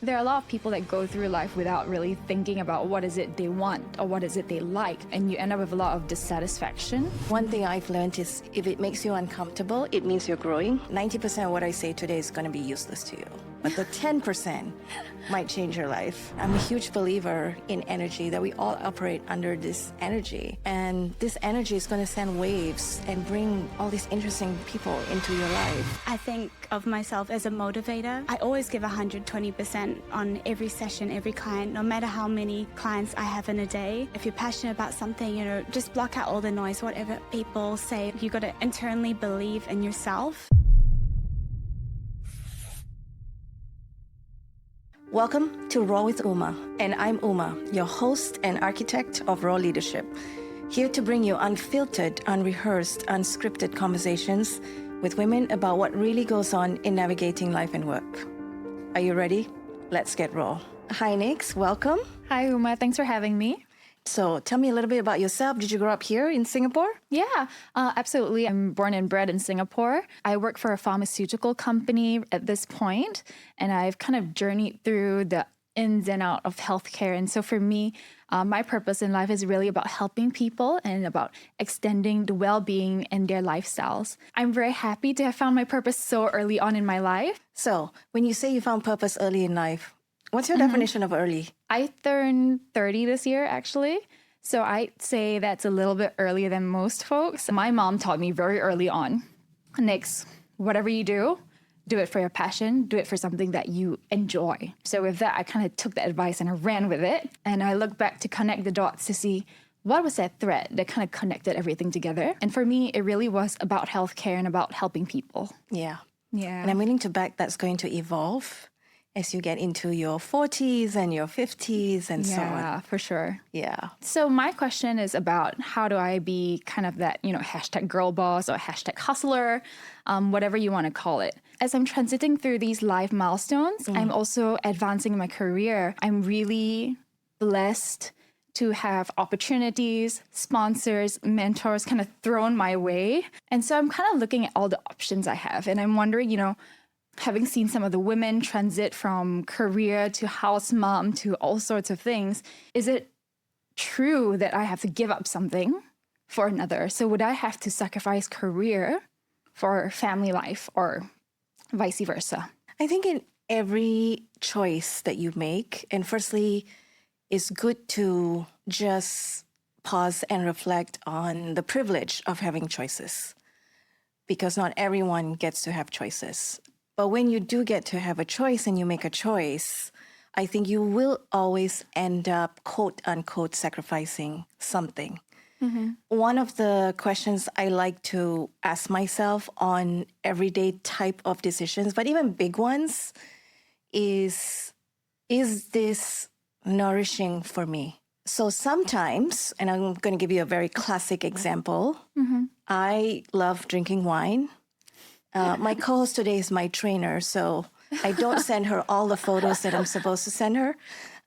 There are a lot of people that go through life without really thinking about what is it they want or what is it they like, and you end up with a lot of dissatisfaction. One thing I've learned is if it makes you uncomfortable, it means you're growing. 90% of what I say today is going to be useless to you, but the 10% might change your life. I'm a huge believer in energy, that we all operate under this energy, and this energy is going to send waves and bring all these interesting people into your life. I think of myself as a motivator. I always give 120% on every session, every client, no matter how many clients I have in a day. If you're passionate about something, just block out all the noise, whatever people say. You got to internally believe in yourself. Welcome to Raw with Uma, and I'm Uma, your host and architect of Raw Leadership, here to bring you unfiltered, unrehearsed, unscripted conversations with women about what really goes on in navigating life and work. Are you ready? Let's get raw. Hi, Nix. Welcome. Hi, Uma. Thanks for having me. So tell me a little bit about yourself. Did you grow up here in Singapore? Yeah, absolutely. I'm born and bred in Singapore. I work for a pharmaceutical company at this point, and I've kind of journeyed through the ins and out of healthcare. And so for me, my purpose in life is really about helping people and about extending the well-being and their lifestyles. I'm very happy to have found my purpose so early on in my life. So when you say you found purpose early in life, what's your definition of early? I turned 30 this year, actually. So I'd say that's a little bit earlier than most folks. My mom taught me very early on, Nix, whatever you do it for your passion, do it for something that you enjoy. So with that, I kind of took that advice and I ran with it. And I look back to connect the dots to see what was that thread that kind of connected everything together. And for me, it really was about healthcare and about helping people. Yeah. Yeah. And I'm willing to bet that's going to evolve as you get into your 40s and your 50s and so on. Yeah, for sure. Yeah. So my question is about how do I be kind of that, hashtag girl boss or hashtag hustler, whatever you want to call it. As I'm transiting through these life milestones, I'm also advancing in my career. I'm really blessed to have opportunities, sponsors, mentors kind of thrown my way. And so I'm kind of looking at all the options I have. And I'm wondering, having seen some of the women transit from career to house mom to all sorts of things, is it true that I have to give up something for another? So would I have to sacrifice career for family life or vice versa? I think in every choice that you make, and firstly, it's good to just pause and reflect on the privilege of having choices, because not everyone gets to have choices. But when you do get to have a choice and you make a choice, I think you will always end up, quote unquote, sacrificing something. Mm-hmm. One of the questions I like to ask myself on everyday type of decisions, but even big ones, is this nourishing for me? So sometimes, and I'm going to give you a very classic example, I love drinking wine. My co-host today is my trainer, so I don't send her all the photos that I'm supposed to send her.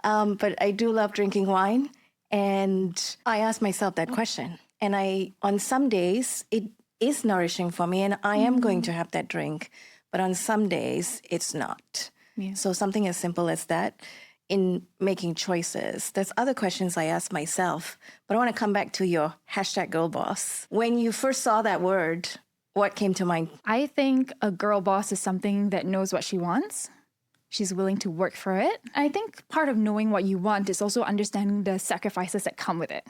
But I do love drinking wine. And I ask myself that question. And on some days, it is nourishing for me, and I am going to have that drink. But on some days, it's not. Yeah. So something as simple as that in making choices. There's other questions I ask myself. But I want to come back to your hashtag girl boss. When you first saw that word, what came to mind? I think a girl boss is something that knows what she wants. She's willing to work for it. I think part of knowing what you want is also understanding the sacrifices that come with it.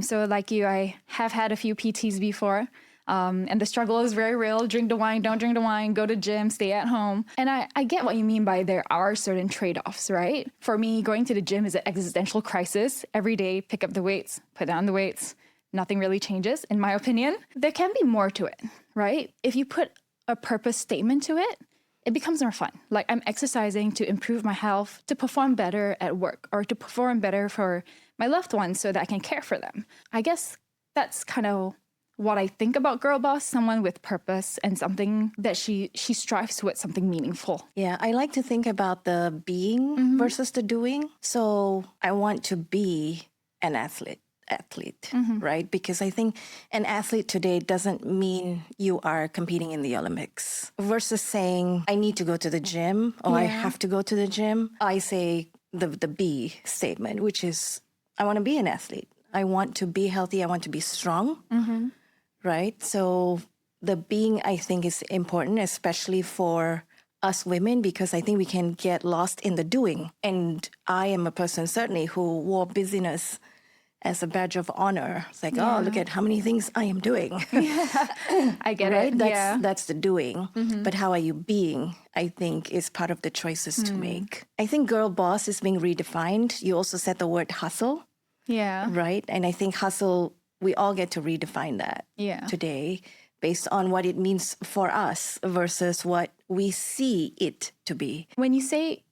So like you, I have had a few PTs before, and the struggle is very real. Drink the wine, don't drink the wine, go to gym, stay at home. And I get what you mean by there are certain trade-offs, right? For me, going to the gym is an existential crisis. Every day, pick up the weights, put down the weights. Nothing really changes, in my opinion. There can be more to it, right? If you put a purpose statement to it, it becomes more fun. Like I'm exercising to improve my health, to perform better at work, or to perform better for my loved ones so that I can care for them. I guess that's kind of what I think about girl boss, someone with purpose and something that she strives towards, something meaningful. Yeah, I like to think about the being versus the doing. So I want to be an athlete. athlete, right? Because I think an athlete today doesn't mean you are competing in the Olympics versus saying, I need to go to the gym or I have to go to the gym. I say the B statement, which is, I want to be an athlete. I want to be healthy. I want to be strong, right? So the being, I think, is important, especially for us women, because I think we can get lost in the doing. And I am a person certainly who wore busyness as a badge of honor. It's like, oh, look at how many things I am doing. I get Right? it. That's the doing. But how are you being, I think, is part of the choices to make. I think girl boss is being redefined. You also said the word hustle, Yeah. right? And I think hustle, we all get to redefine that today based on what it means for us versus what we see it to be. When you say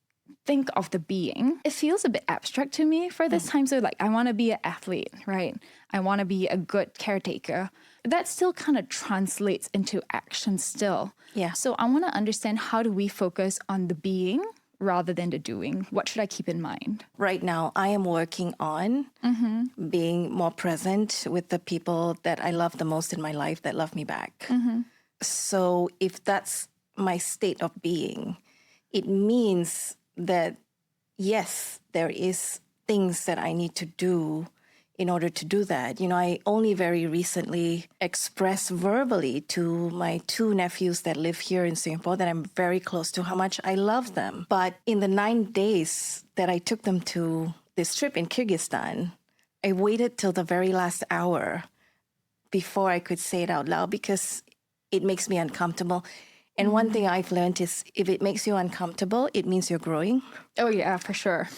think of the being, it feels a bit abstract to me for this time. So like, I want to be an athlete, right? I want to be a good caretaker. That still kind of translates into action still. Yeah. So I want to understand, how do we focus on the being rather than the doing? What should I keep in mind? Right now, I am working on being more present with the people that I love the most in my life that love me back. So if that's my state of being, it means that, yes, there is things that I need to do in order to do that. You know, I only very recently expressed verbally to my 2 nephews that live here in Singapore that I'm very close to how much I love them. But in the 9 days that I took them to this trip in Kyrgyzstan, I waited till the very last hour before I could say it out loud because it makes me uncomfortable. And one thing I've learned is if it makes you uncomfortable, it means you're growing. Oh, yeah, for sure.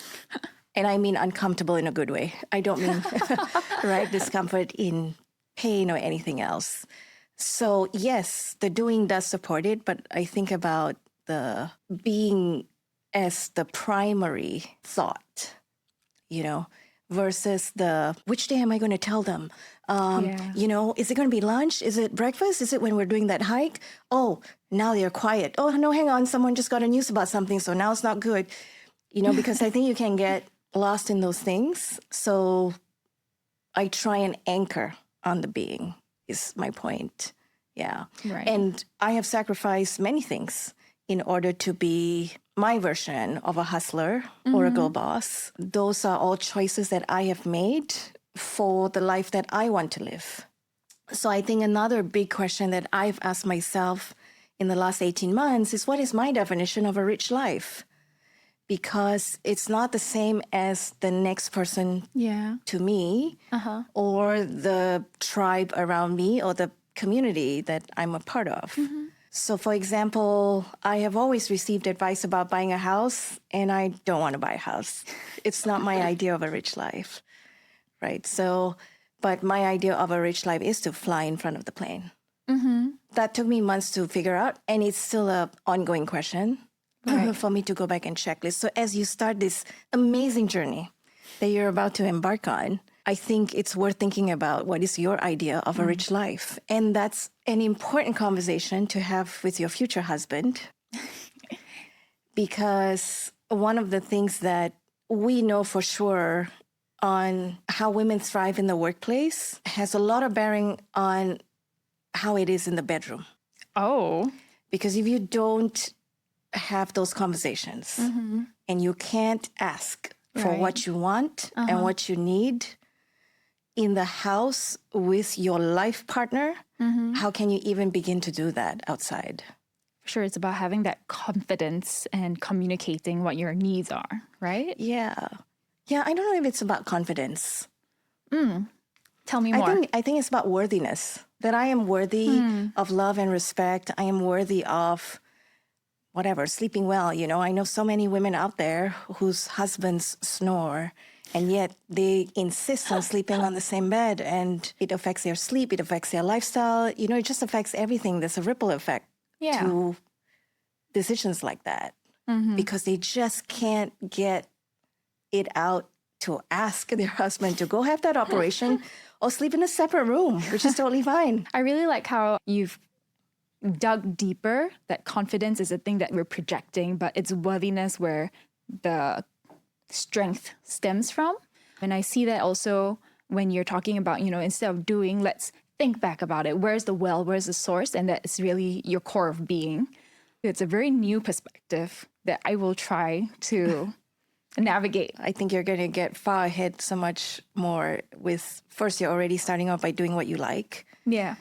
And I mean uncomfortable in a good way. I don't mean, right, discomfort in pain or anything else. So yes, the doing does support it, but I think about the being as the primary thought, you know, versus the, which day am I going to tell them? You know, is it going to be lunch? Is it breakfast? Is it when we're doing that hike? Oh, now they're quiet. Oh, no, hang on. Someone just got a news about something, so now it's not good. You know, because I think you can get lost in those things. So I try and anchor on the being is my point. Yeah. Right. And I have sacrificed many things in order to be my version of a hustler or a girl boss. Those are all choices that I have made for the life that I want to live. So I think another big question that I've asked myself in the last 18 months is, what is my definition of a rich life? Because it's not the same as the next person to me or the tribe around me or the community that I'm a part of. So, for example, I have always received advice about buying a house, and I don't want to buy a house. It's not my idea of a rich life, right? So, but my idea of a rich life is to fly in front of the plane. That took me months to figure out, and it's still an ongoing question. For me to go back and checklist. So as you start this amazing journey that you're about to embark on, I think it's worth thinking about what is your idea of a rich life. And that's an important conversation to have with your future husband. Because one of the things that we know for sure on how women thrive in the workplace has a lot of bearing on how it is in the bedroom. Oh. Because if you don't have those conversations and you can't ask for what you want and what you need in the house with your life partner, how can you even begin to do that outside? Sure, it's about having that confidence and communicating what your needs are, right? Yeah, I don't know if it's about confidence. Tell me more. I think it's about worthiness, that I am worthy of love and respect. I am worthy of whatever, sleeping well. You know, I know so many women out there whose husbands snore, and yet they insist on sleeping on the same bed, and it affects their sleep, it affects their lifestyle. You know, it just affects everything. There's a ripple effect to decisions like that because they just can't get it out to ask their husband to go have that operation or sleep in a separate room, which is totally fine. I really like how you've dug deeper, that confidence is a thing that we're projecting, but it's worthiness where the strength stems from. And I see that also when you're talking about, instead of doing, let's think back about it. Where's the well? Where's the source? And that's really your core of being. It's a very new perspective that I will try to navigate. I think you're going to get far ahead so much more with, first, you're already starting out by doing what you like. Yeah.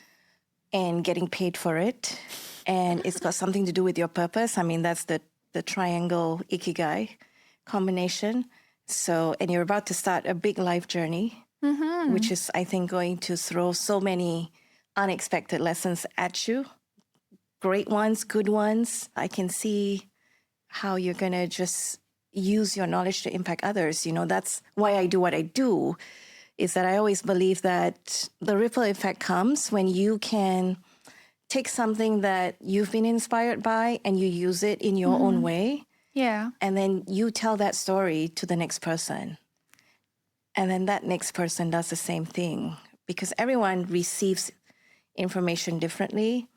And getting paid for it. And it's got something to do with your purpose. I mean, that's the triangle ikigai combination. So, and you're about to start a big life journey, which is, I think, going to throw so many unexpected lessons at you. Great ones, good ones. I can see how you're going to just use your knowledge to impact others. That's why I do what I do, is that I always believe that the ripple effect comes when you can take something that you've been inspired by and you use it in your own way. Yeah. And then you tell that story to the next person. And then that next person does the same thing, because everyone receives information differently.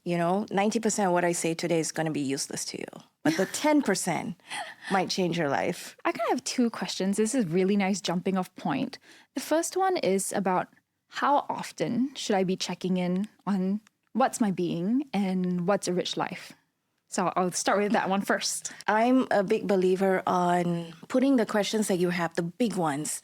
90% of what I say today is going to be useless to you, but the 10% might change your life. I kind of have two questions. This is a really nice jumping off point. The first one is about how often should I be checking in on what's my being and what's a rich life? So I'll start with that one first. I'm a big believer on putting the questions that you have, the big ones.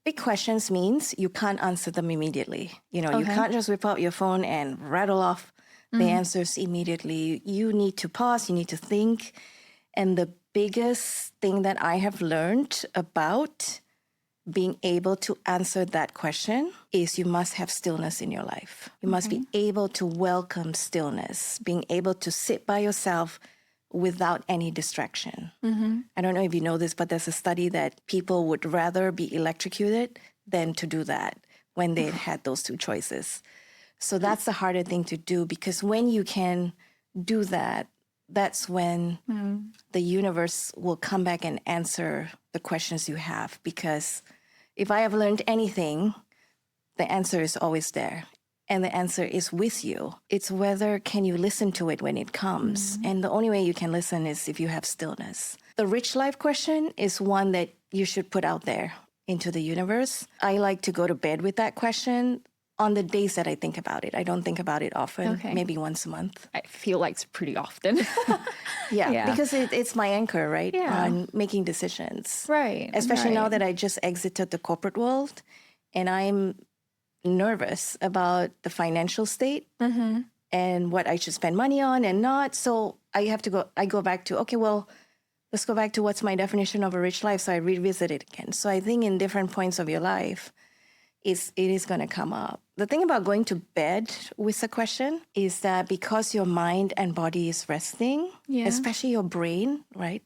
Big questions means you can't answer them immediately. You can't just whip out your phone and rattle off the answers immediately. You need to pause, you need to think. And the biggest thing that I have learned about being able to answer that question is you must have stillness in your life. You must be able to welcome stillness, being able to sit by yourself without any distraction. I don't know if you know this, but there's a study that people would rather be electrocuted than to do that when they had those two choices. So that's the harder thing to do, because when you can do that, that's when the universe will come back and answer the questions you have. Because if I have learned anything, the answer is always there. And the answer is with you. It's whether can you listen to it when it comes. And the only way you can listen is if you have stillness. The rich life question is one that you should put out there into the universe. I like to go to bed with that question on the days that I think about it. I don't think about it often, maybe once a month. I feel like it's pretty often. Yeah, because it's my anchor, right? Yeah. On making decisions. Right. Especially right. now that I just exited the corporate world and I'm nervous about the financial state and what I should spend money on and not. So I go back to, okay, well, let's go back to what's my definition of a rich life. So I revisit it again. So I think in different points of your life, it is going to come up. The thing about going to bed with a question is that because your mind and body is resting, especially your brain, right?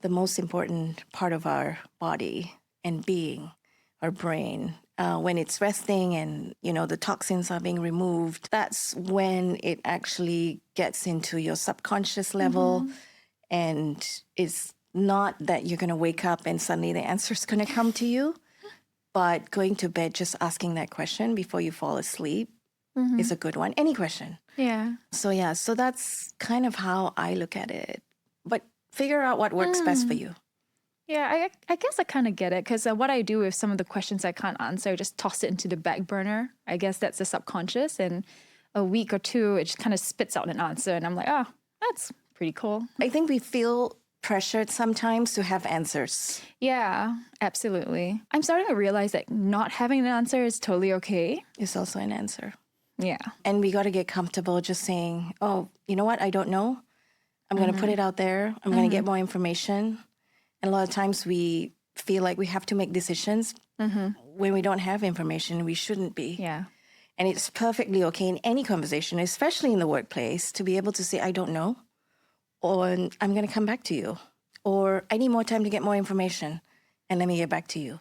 The most important part of our body and being, our brain, when it's resting and, the toxins are being removed, that's when it actually gets into your subconscious level. And it's not that you're going to wake up and suddenly the answer is going to come to you. But going to bed, just asking that question before you fall asleep is a good one. Any question. Yeah. So that's kind of how I look at it. But figure out what works best for you. Yeah, I guess I kind of get it, because what I do with some of the questions I can't answer, I just toss it into the back burner. I guess that's the subconscious. And a week or two, it just kind of spits out an answer. And I'm like, oh, that's pretty cool. I think we feel pressured sometimes to have answers. Yeah, absolutely. I'm starting to realize that not having an answer is totally okay. It's also an answer. Yeah. And we got to get comfortable just saying, oh, you know what? I don't know. I'm going to put it out there. I'm going to get more information. And a lot of times we feel like we have to make decisions when we don't have information. We shouldn't be. Yeah. And it's perfectly okay in any conversation, especially in the workplace, to be able to say, I don't know. Or I'm going to come back to you. Or I need more time to get more information and let me get back to you.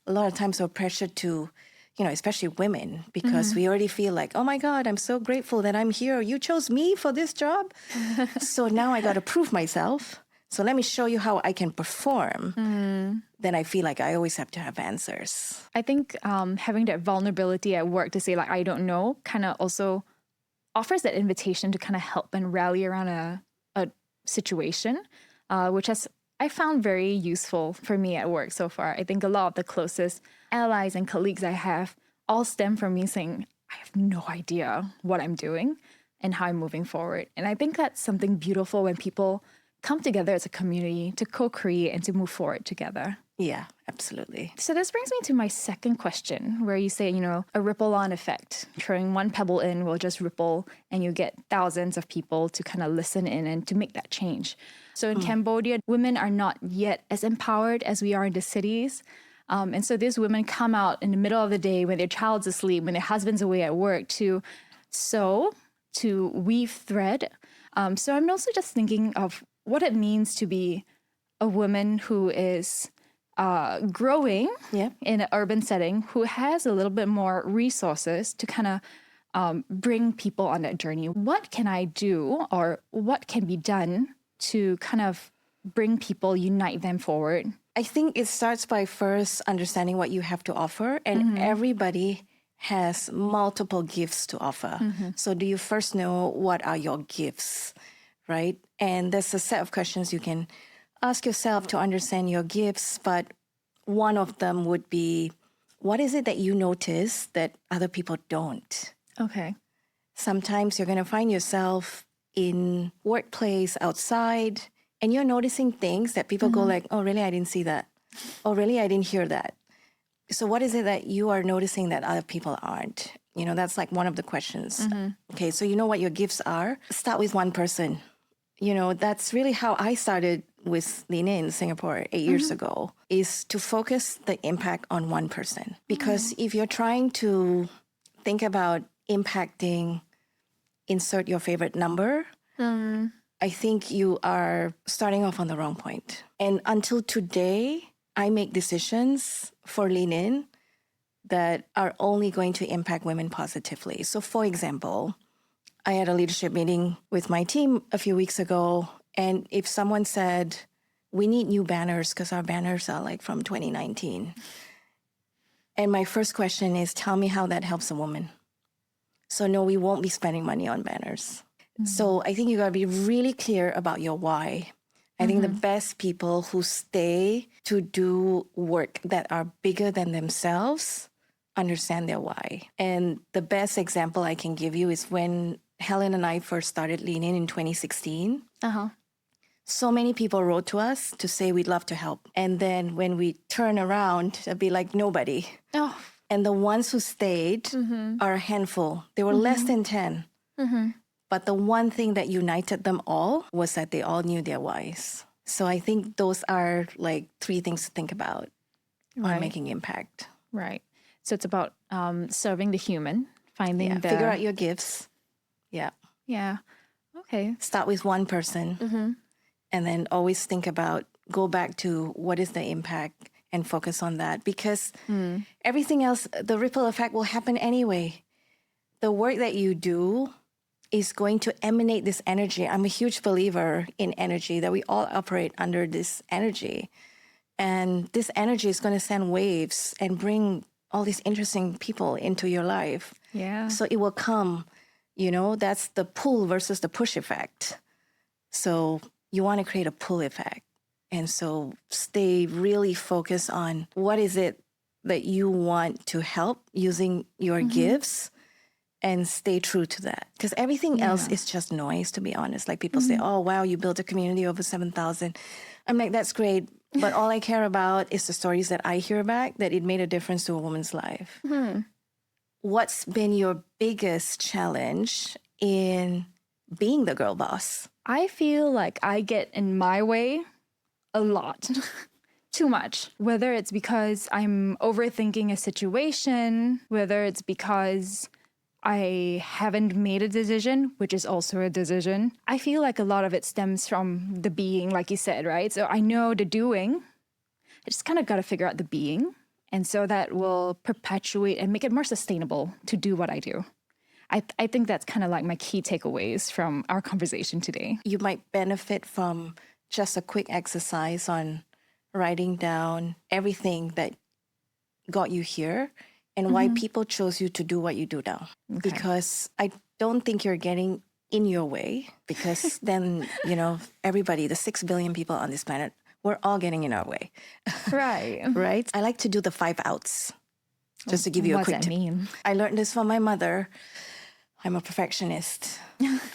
A lot of times we're pressured to, especially women, because we already feel like, oh my God, I'm so grateful that I'm here. You chose me for this job. So now I got to prove myself. So let me show you how I can perform. Then I feel like I always have to have answers. I think having that vulnerability at work to say, like, I don't know, kind of also offers that invitation to kind of help and rally around a situation, which has I found very useful for me at work so far. I think a lot of the closest allies and colleagues I have all stem from me saying, I have no idea what I'm doing and how I'm moving forward. And I think that's something beautiful when people come together as a community to co-create and to move forward together. Yeah, absolutely. So this brings me to my second question, where you say, a ripple-on effect. Throwing one pebble in will just ripple, and you get thousands of people to kind of listen in and to make that change. So in Cambodia, women are not yet as empowered as we are in the cities. And so these women come out in the middle of the day when their child's asleep, when their husband's away at work, to sew, to weave thread. So I'm also just thinking of what it means to be a woman who is growing in an urban setting, who has a little bit more resources to kind of bring people on that journey. What can I do, or what can be done to kind of bring people, unite them forward? I think it starts by first understanding what you have to offer, and everybody has multiple gifts to offer. So do you first know what are your gifts, right? And there's a set of questions you can ask yourself to understand your gifts, but one of them would be, what is it that you notice that other people don't? Okay. Sometimes you're going to find yourself in workplace, outside, and you're noticing things that people go like, oh, really, I didn't see that. Oh, really, I didn't hear that. So what is it that you are noticing that other people aren't? That's like one of the questions. Okay, so you know what your gifts are? Start with one person. That's really how I started with Lean In Singapore 8 years ago, is to focus the impact on one person. Because if you're trying to think about impacting, insert your favorite number, I think you are starting off on the wrong point. And until today, I make decisions for Lean In that are only going to impact women positively. So for example, I had a leadership meeting with my team a few weeks ago, and if someone said, we need new banners because our banners are like from 2019. And my first question is, tell me how that helps a woman. So no, we won't be spending money on banners. So I think you got to be really clear about your why. I think the best people who stay to do work that are bigger than themselves understand their why. And the best example I can give you is when Helen and I first started Lean In 2016. So many people wrote to us to say we'd love to help. And then when we turn around, it'd be like nobody. Oh. And the ones who stayed are a handful. They were less than 10. But the one thing that united them all was that they all knew their whys. So I think those are like 3 things to think about on making impact. Right. So it's about serving the human, finding the... Figure out your gifts. Yeah. Yeah. Okay. Start with one person. And then always think about, go back to what is the impact and focus on that. Because everything else, the ripple effect will happen anyway. The work that you do is going to emanate this energy. I'm a huge believer in energy, that we all operate under this energy. And this energy is going to send waves and bring all these interesting people into your life. Yeah. So it will come, that's the pull versus the push effect. So you want to create a pull effect. And so stay really focused on what is it that you want to help using your gifts, and stay true to that. Because everything else is just noise, to be honest. Like people say, oh, wow, you built a community over 7,000. I'm like, that's great. But all I care about is the stories that I hear back, that it made a difference to a woman's life. What's been your biggest challenge in being the girl boss? I feel like I get in my way a lot. Too much. Whether it's because I'm overthinking a situation, whether it's because I haven't made a decision, which is also a decision. I feel like a lot of it stems from the being, like you said, right? So I know the doing. I just kind of got to figure out the being. And so that will perpetuate and make it more sustainable to do what I do. I think that's kind of like my key takeaways from our conversation today. You might benefit from just a quick exercise on writing down everything that got you here and why people chose you to do what you do now. Okay. Because I don't think you're getting in your way, because then, everybody, the 6 billion people on this planet, we're all getting in our way. Right. Right? I like to do the 5 outs. Just to give you a What quick does that tip. mean? I learned this from my mother. I'm a perfectionist.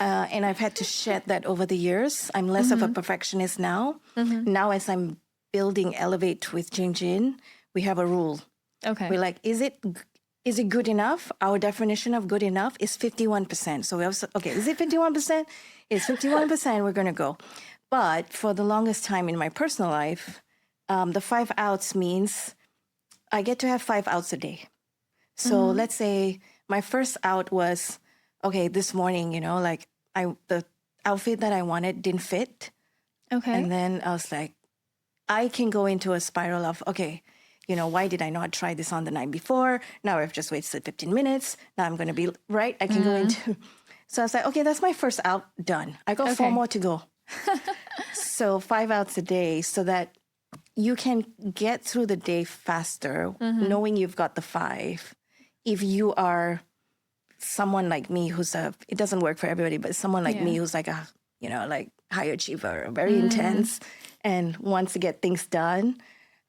And I've had to shed that over the years. I'm less of a perfectionist now. Now, as I'm building Elevate with Jin, we have a rule. Okay. We're like, is it good enough? Our definition of good enough is 51%. So we have, okay, is it 51%? It's 51%, we're going to go. But for the longest time in my personal life, the 5 outs means I get to have 5 outs a day. So let's say my first out was, okay, this morning, like the outfit that I wanted didn't fit. Okay. And then I was like, I can go into a spiral of, okay, why did I not try this on the night before? Now I've just wasted 15 minutes. Now I'm going to be, right? I can go into. So I was like, okay, that's my first out done. I got 4 more to go. So 5 outs a day so that you can get through the day faster, knowing you've got the 5. If you are someone like me it doesn't work for everybody, but someone like me who's like a, like high achiever, very intense and wants to get things done,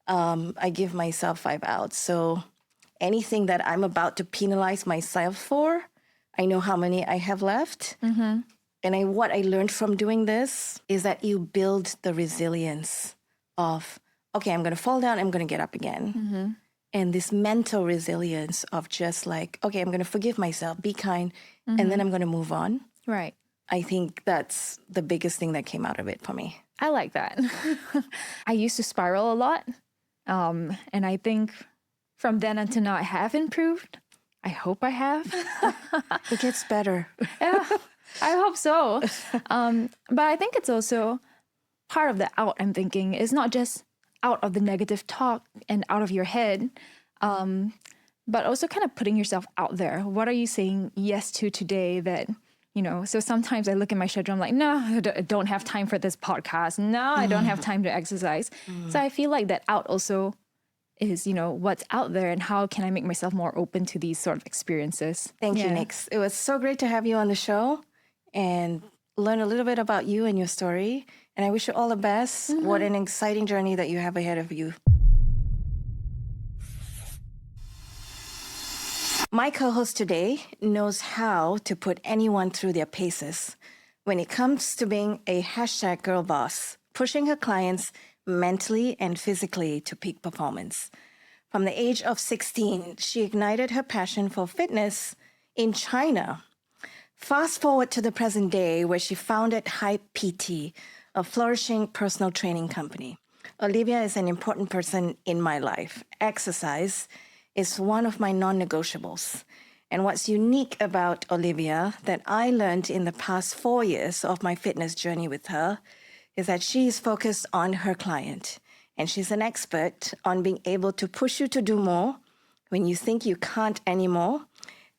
I give myself 5 outs. So anything that I'm about to penalize myself for, I know how many I have left. And what I learned from doing this is that you build the resilience of, okay, I'm going to fall down, I'm going to get up again. And this mental resilience of just like, okay, I'm going to forgive myself, be kind, and then I'm going to move on. Right. I think that's the biggest thing that came out of it for me. I like that. I used to spiral a lot. And I think from then until now, I have improved. I hope I have. It gets better. Yeah, I hope so. But I think it's also part of the out I'm thinking is not just out of the negative talk and out of your head, but also kind of putting yourself out there. What are you saying yes to today that, so sometimes I look at my schedule, I'm like, no, I don't have time for this podcast. No, I don't have time to exercise. So I feel like that out also is, what's out there and how can I make myself more open to these sort of experiences. Thank you, Nix. It was so great to have you on the show and learn a little bit about you and your story. And I wish you all the best. What an exciting journey that you have ahead of you. My co-host today knows how to put anyone through their paces when it comes to being a #girl boss, pushing her clients mentally and physically to peak performance. From the age of 16, she ignited her passion for fitness in China. Fast forward to the present day where she founded Hype PT, a flourishing personal training company. Olivia is an important person in my life. Exercise is one of my non-negotiables. And what's unique about Olivia that I learned in the past 4 years of my fitness journey with her is that she is focused on her client. And she's an expert on being able to push you to do more when you think you can't anymore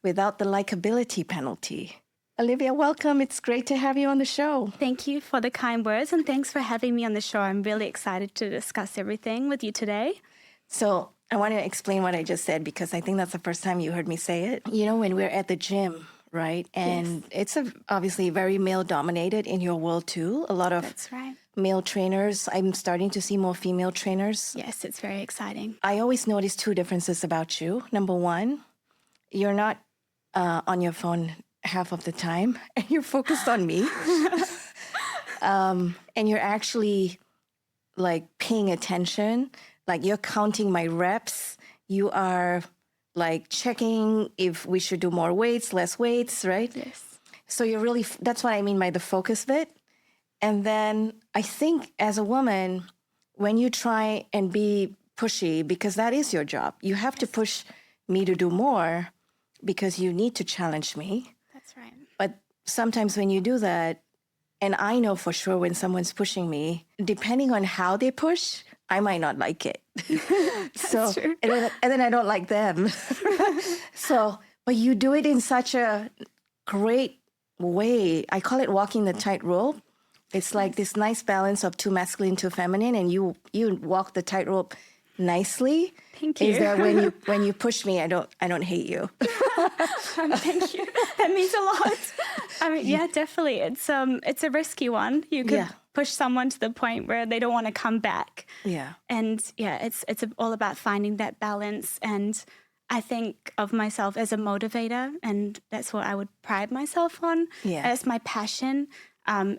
without the likability penalty. Olivia, welcome. It's great to have you on the show. Thank you for the kind words and thanks for having me on the show. I'm really excited to discuss everything with you today. So I want to explain what I just said because I think that's the first time you heard me say it. When we're at the gym, right? And it's obviously very male-dominated in your world too. A lot of That's right. male trainers. I'm starting to see more female trainers. Yes, it's very exciting. I always notice 2 differences about you. Number one, you're not on your phone half of the time and you're focused on me. And you're actually like paying attention, like you're counting my reps. You are like checking if we should do more weights, less weights, right? Yes. So you're really, that's what I mean by the focus bit. And then I think as a woman, when you try and be pushy, because that is your job, you have to push me to do more because you need to challenge me. That's right. But sometimes when you do that, and I know for sure when someone's pushing me, depending on how they push, I might not like it. So, true. and then I don't like them. So, but you do it in such a great way. I call it walking the tightrope. It's like this nice balance of too masculine, too feminine, and you walk the tightrope nicely. Thank you. Is that when you push me, I don't hate you. Thank you. That means a lot. I mean, yeah, definitely. It's a risky one. You could push someone to the point where they don't want to come back. Yeah. And yeah, it's all about finding that balance. And I think of myself as a motivator, and that's what I would pride myself on as my passion,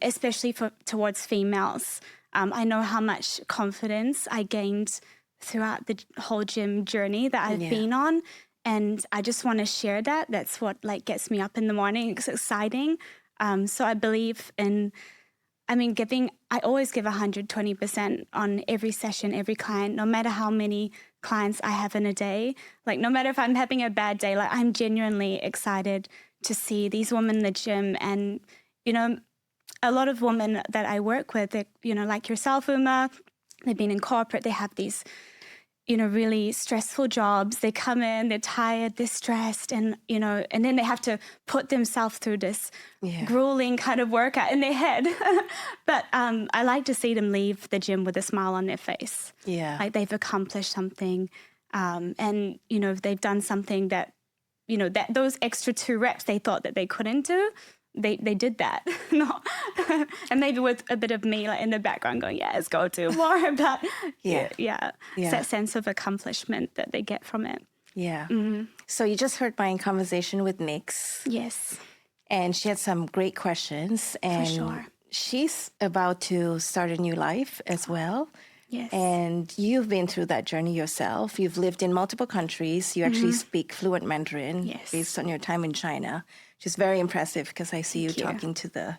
especially towards females. I know how much confidence I gained throughout the whole gym journey that I've been on. And I just want to share that. That's what gets me up in the morning. It's exciting. So I believe in, I always give 120% on every session, every client, no matter how many clients I have in a day. No matter if I'm having a bad day, I'm genuinely excited to see these women in the gym. And, a lot of women that I work with, like yourself, Uma, they've been in corporate, they have these, really stressful jobs. They come in, they're tired, they're stressed, and, and then they have to put themselves through this grueling kind of workout in their head. But I like to see them leave the gym with a smile on their face. Yeah. They've accomplished something. And, they've done something that, that those extra 2 reps they thought that they couldn't do. They did that. And maybe with a bit of me in the background going, yes, go do more. But it's that sense of accomplishment that they get from it. Yeah. Mm-hmm. So you just heard my conversation with Nix. Yes. And she had some great questions. And for sure. She's about to start a new life as well. Yes. And you've been through that journey yourself. You've lived in multiple countries. You actually speak fluent Mandarin based on your time in China, which is very impressive because I see you talking to the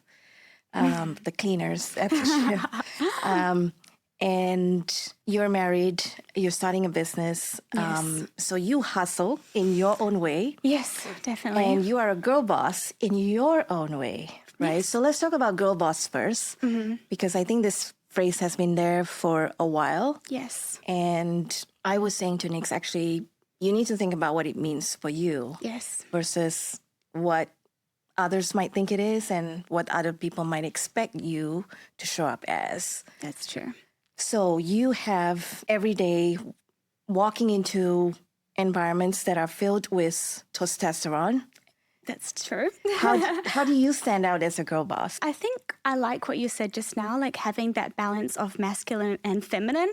cleaners at the gym. And you're married. You're starting a business. Yes. So you hustle in your own way. Yes, definitely. And you are a girl boss in your own way, right? Yes. So let's talk about girl boss first, because I think this phrase has been there for a while. Yes. And I was saying to Nix, actually, you need to think about what it means for you. Yes. Versus what others might think it is and what other people might expect you to show up as. That's true. So you have every day walking into environments that are filled with testosterone. That's true. How do you stand out as a girl boss? I think I like what you said just now, having that balance of masculine and feminine.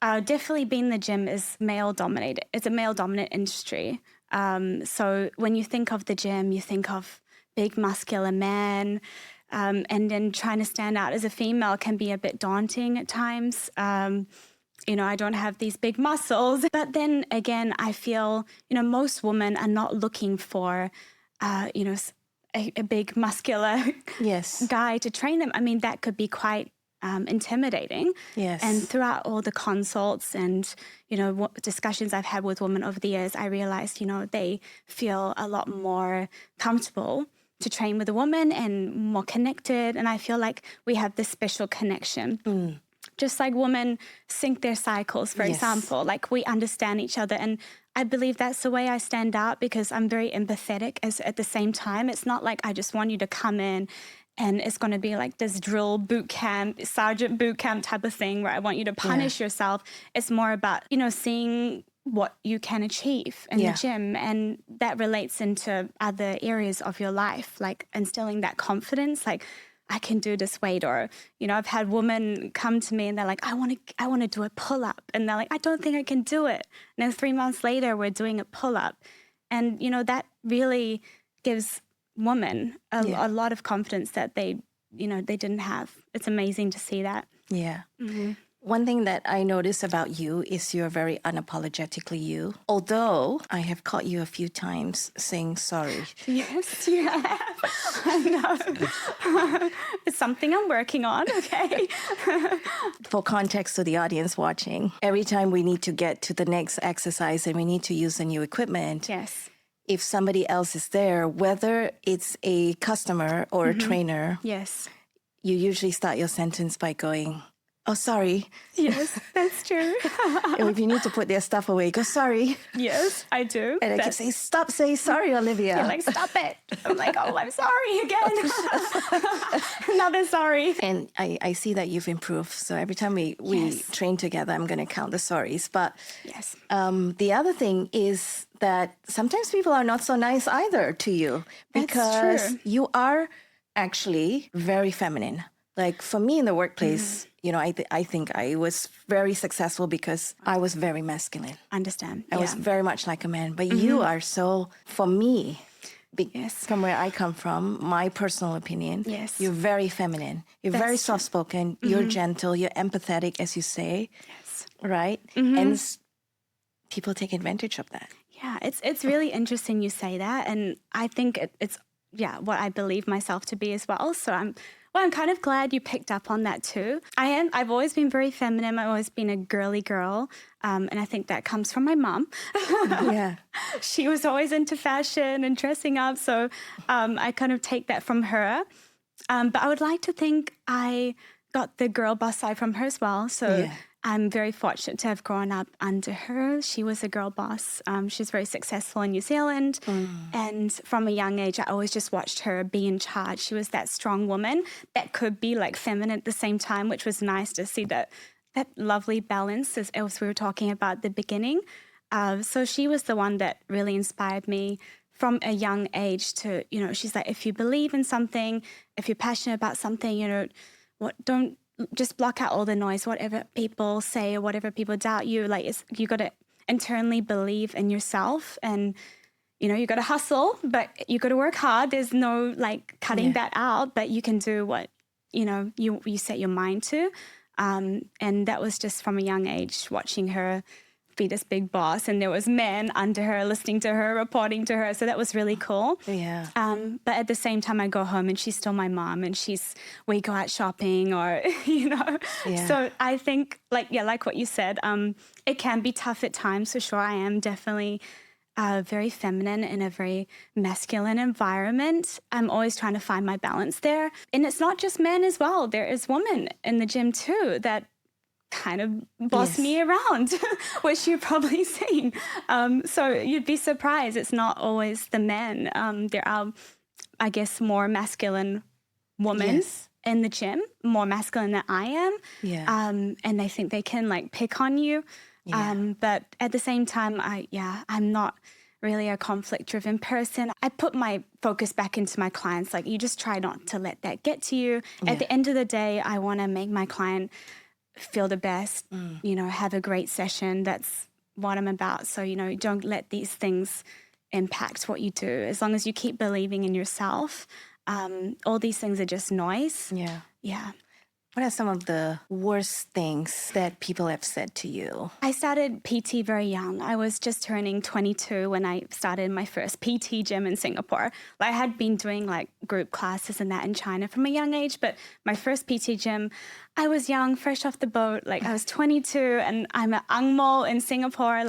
Definitely being in the gym is male-dominated. It's a male-dominant industry. So when you think of the gym, you think of big, muscular man, and then trying to stand out as a female can be a bit daunting at times. I don't have these big muscles. But then again, I feel, most women are not looking for a big muscular guy to train them. That could be quite intimidating. Yes. And throughout all the consults and, discussions I've had with women over the years, I realized, they feel a lot more comfortable to train with a woman and more connected. And I feel like we have this special connection. Just like women sync their cycles, for example, we understand each other. And I believe that's the way I stand out because I'm very empathetic at the same time. It's not like I just want you to come in and it's going to be like this drill boot camp, sergeant boot camp type of thing where I want you to punish yourself. It's more about, seeing what you can achieve in the gym. And that relates into other areas of your life, like instilling that confidence, I can do this weight. Or, I've had women come to me and they're like, I want to do a pull-up. And they're like, I don't think I can do it. And then 3 months later, we're doing a pull-up. And, that really gives women a lot of confidence that they didn't have. It's amazing to see that. Yeah. Mm-hmm. One thing that I notice about you is you're very unapologetically you. Although I have caught you a few times saying sorry. Yes, you have. I know. It's something I'm working on, okay? For context to the audience watching, every time we need to get to the next exercise and we need to use the new equipment. Yes. If somebody else is there, whether it's a customer or a trainer. Yes. You usually start your sentence by going, oh, sorry. Yes, that's true. And if you need to put their stuff away, go, sorry. Yes, I do. And I keep saying, stop saying sorry, Olivia. You're like, stop it. I'm like, oh, I'm sorry again. Another sorry. And I see that you've improved. So every time we train together, I'm going to count the sorries. But the other thing is that sometimes people are not so nice either to you. Because you are actually very feminine. Like for me in the workplace, I think I was very successful because I was very masculine. Understand. I was very much like a man. But you are so, for me, from where I come from, my personal opinion, Yes. you're very feminine. You're very soft-spoken. You're gentle. You're empathetic, as you say. Yes. Right? And people take advantage of that. Yeah, it's really interesting you say that, and I think it's what I believe myself to be as well. So I'm kind of glad you picked up on that too. I've always been very feminine. I've always been a girly girl, and I think that comes from my mom. Yeah, she was always into fashion and dressing up, so I kind of take that from her. But I would like to think I got the girl boss side from her as well. So. Yeah. I'm very fortunate to have grown up under her. She was a girl boss. She's very successful in New Zealand. And from a young age, I always just watched her be in charge. She was that strong woman that could be like feminine at the same time, which was nice to see that lovely balance as we were talking about at the beginning. So she was the one that really inspired me from a young age to, she's like, if you believe in something, if you're passionate about something, don't just block out all the noise, whatever people say or whatever people doubt you. Like, you got to internally believe in yourself, and you got to hustle, but you got to work hard. There's no like cutting that out, but you can do what you set your mind to. And that was just from a young age, watching her be this big boss, and there was men under her listening to her, reporting to her. So that was really cool. Yeah. But at the same time, I go home and she's still my mom, and we go out shopping or, Yeah. So I think like what you said, it can be tough at times for sure. I am definitely very feminine in a very masculine environment. I'm always trying to find my balance there. And it's not just men as well. There is women in the gym too that kind of boss me around, which you've probably seen. So you'd be surprised. It's not always the men. There are, I guess, more masculine women in the gym, more masculine than I am. Yeah. And they think they can like pick on you. Yeah. But at the same time, I'm not really a conflict-driven person. I put my focus back into my clients. Like, you just try not to let that get to you. At the end of the day, I want to make my client feel the best, have a great session. That's what I'm about. So, don't let these things impact what you do. As long as you keep believing in yourself, all these things are just noise. Yeah. Yeah. What are some of the worst things that people have said to you? I started PT very young. I was just turning 22 when I started my first PT gym in Singapore. I had been doing like group classes and that in China from a young age, but my first PT gym, I was young, fresh off the boat. Like, I was 22 and I'm an angmo in Singapore.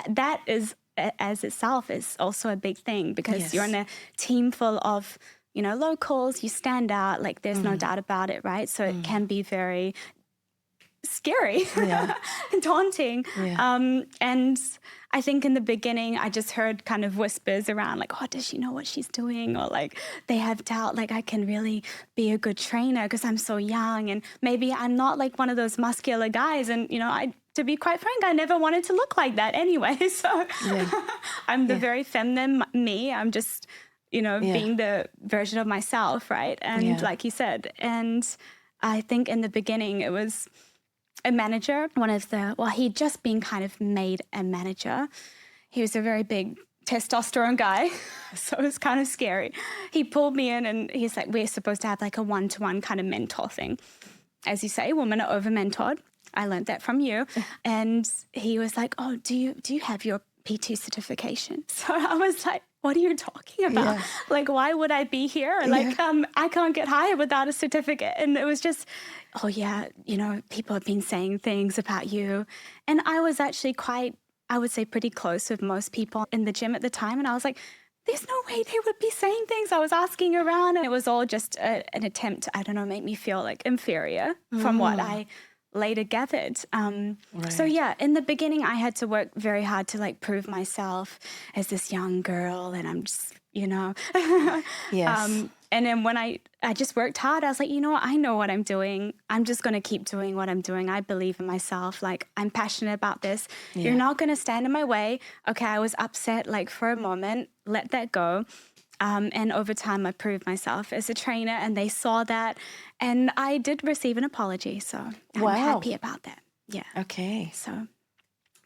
That is, as itself, is also a big thing because you're in a team full of locals, you stand out, like there's no doubt about it, right? So it can be very scary, daunting. Yeah. And I think in the beginning, I just heard kind of whispers around like, oh, does she know what she's doing? Or like, they have doubt, like I can really be a good trainer because I'm so young. And maybe I'm not like one of those muscular guys. And, to be quite frank, I never wanted to look like that anyway. So I'm the very feminine me. I'm just being the version of myself, right? And like you said, and I think in the beginning it was a manager, he'd just been kind of made a manager. He was a very big testosterone guy, so it was kind of scary. He pulled me in and he's like, we're supposed to have like a one-to-one kind of mentor thing. As you say, women are over-mentored. I learned that from you. And he was like, oh, do you have your PT certification? So I was like, what are you talking about? Yeah. Like, why would I be here? Like, I can't get hired without a certificate. And it was just, oh yeah, people have been saying things about you. And I was actually I would say pretty close with most people in the gym at the time. And I was like, there's no way they would be saying things. I was asking around and it was all just an attempt to, I don't know, make me feel like inferior from what I later gathered. So in the beginning, I had to work very hard to like prove myself as this young girl, and I'm just, Yes. And then when I just worked hard, I was like, I know what I'm doing. I'm just going to keep doing what I'm doing. I believe in myself. Like, I'm passionate about this. Yeah. You're not going to stand in my way. Okay, I was upset like for a moment. Let that go. And over time, I proved myself as a trainer, and they saw that. And I did receive an apology, so I'm happy about that. Yeah. Okay. So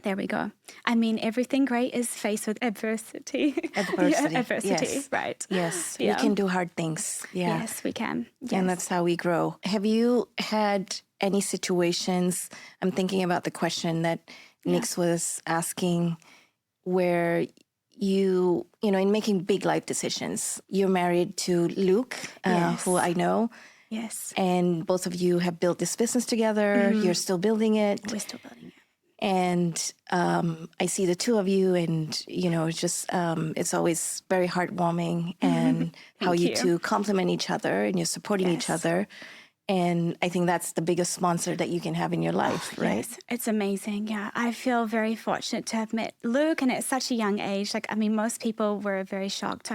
there we go. I mean, everything great is faced with adversity. Adversity. Yeah, adversity, yes. right. Yes. Yeah. We can do hard things. Yeah. Yes, we can. Yes. And that's how we grow. Have you had any situations, I'm thinking about the question that Nix was asking, where you know, in making big life decisions, you're married to Luke, who I know. Yes. And both of you have built this business together. You're still building it. We're still building it. And I see the two of you, and, you know, it's just, it's always very heartwarming, and how you two complement each other, and you're supporting each other. And I think that's the biggest sponsor that you can have in your life, right? Yes, it's amazing. Yeah, I feel very fortunate to have met Luke, and at such a young age. Like, I mean, most people were very shocked.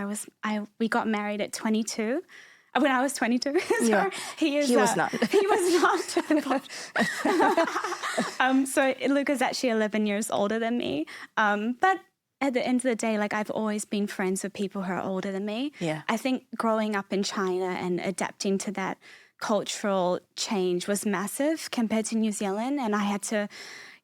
We got married at 22. When I was 22, sorry. He was not. He was not. So Luke is actually 11 years older than me. But at the end of the day, like, I've always been friends with people who are older than me. Yeah. I think growing up in China and adapting to that cultural change was massive compared to New Zealand. And I had to,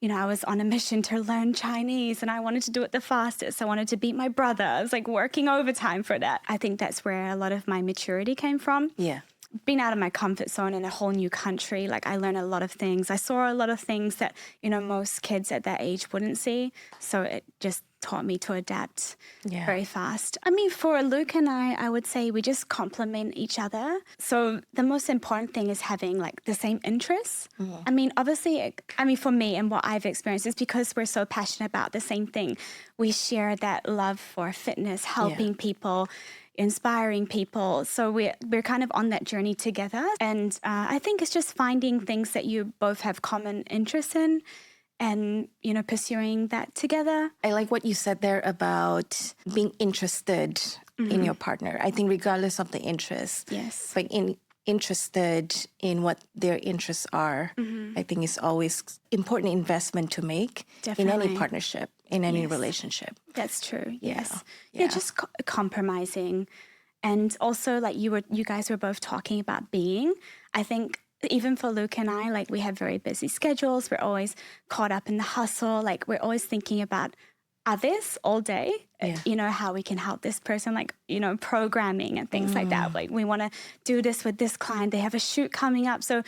you know, I was on a mission to learn Chinese, and I wanted to do it the fastest. I wanted to beat my brother. I was like working overtime for that. I think that's where a lot of my maturity came from. Yeah. Being out of my comfort zone in a whole new country, like, I learned a lot of things. I saw a lot of things that, you know, most kids at that age wouldn't see. So it just taught me to adapt very fast. I mean, for Luke and I would say we just complement each other. So the most important thing is having, like, the same interests. I mean, obviously, for me and what I've experienced is because we're so passionate about the same thing. We share that love for fitness, helping people, inspiring people. So we're kind of on that journey together. And I think it's just finding things that you both have common interests in, and, you know, pursuing that together. I like what you said there about being interested in your partner. I think regardless of the interest, but interested in what their interests are, I think is always important investment to make in any partnership, in any relationship. That's true. Yes. Yeah, just compromising. And also, like, you guys were both talking about being. I think even for Luke and I, like, we have very busy schedules. We're always caught up in the hustle. Like, we're always thinking about others all day, you know, how we can help this person, like, you know, programming and things like that. Like, we want to do this with this client. They have a shoot coming up. So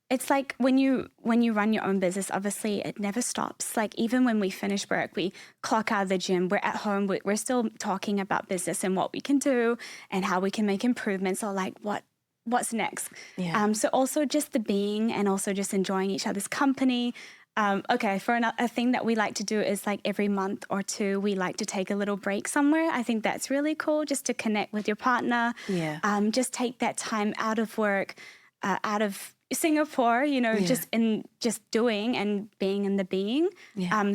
it's like when you run your own business, obviously it never stops. Like, even when we finish work, we clock out of the gym, we're at home, we're still talking about business and what we can do and how we can make improvements, or like what's next. So also just the being, and also just enjoying each other's company. For a thing that we like to do is, like, every month or two, we like to take a little break somewhere. I think that's really cool, just to connect with your partner. Just take that time out of work, out of Singapore, you know, just doing and being in the being.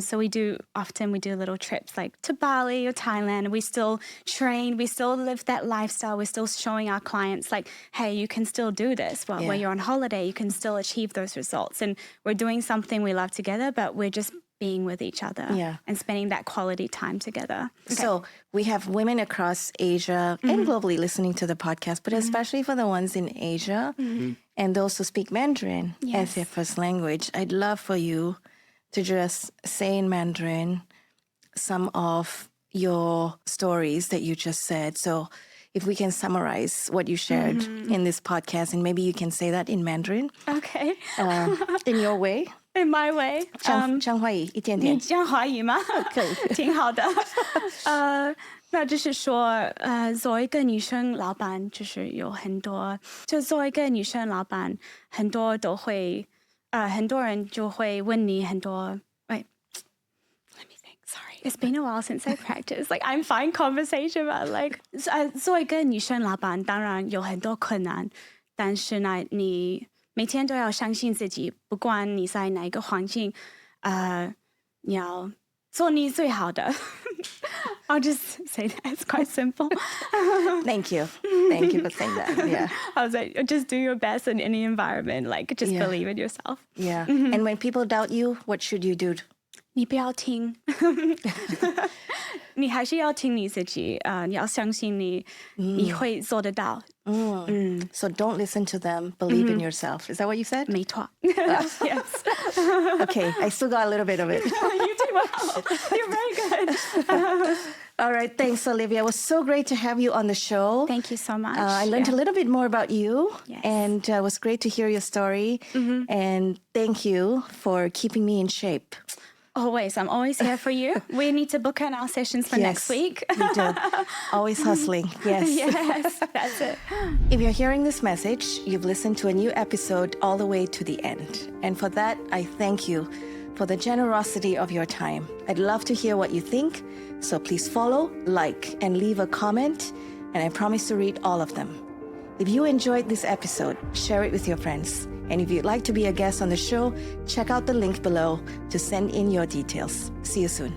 So we do little trips, like, to Bali or Thailand. We still train, we still live that lifestyle. We're still showing our clients, like, hey, you can still do this. Well, when you're on holiday, you can still achieve those results. And we're doing something we love together, but we're just being with each other and spending that quality time together. So we have women across Asia and globally listening to the podcast, but especially for the ones in Asia and those who speak Mandarin as their first language. I'd love for you to just say in Mandarin some of your stories that you just said. So if we can summarize what you shared in this podcast, and maybe you can say that in Mandarin. Okay. In your way. In my way. 讲华语一点点。你讲华语吗？可以。挺好的。那就是说，作为一个女生老板，就是有很多，就作为一个女生老板，很多都会，很多人就会问你很多。Wait, let me think. Sorry, it's been a while since I practiced. Like, I'm fine conversation, but like, 作为一个女生老板，当然有很多困难，但是呢，你每天都要相信自己，不管你在哪一个环境，你要做你最好的。I'll just say that. It's quite simple. Thank you. Thank you for saying that. Yeah. I was like, just do your best in any environment. Like, just believe in yourself. Yeah. And when people doubt you, what should you do? 你不要听，你还是要听你自己，你要相信你会做得到。 So don't listen to them, believe in yourself. Is that what you said? 没错。Yes. Okay, I still got a little bit of it. You did well. You're very good. All right, thanks, Olivia. It was so great to have you on the show. Thank you so much. I learned a little bit more about you, Yes. and it was great to hear your story. And thank you for keeping me in shape. Always. I'm always here for you. We need to book in our sessions for next week. We do. Always hustling. Yes. Yes, that's it. If you're hearing this message, you've listened to a new episode all the way to the end. And for that, I thank you for the generosity of your time. I'd love to hear what you think. So please follow, like, and leave a comment. And I promise to read all of them. If you enjoyed this episode, share it with your friends. And if you'd like to be a guest on the show, check out the link below to send in your details. See you soon.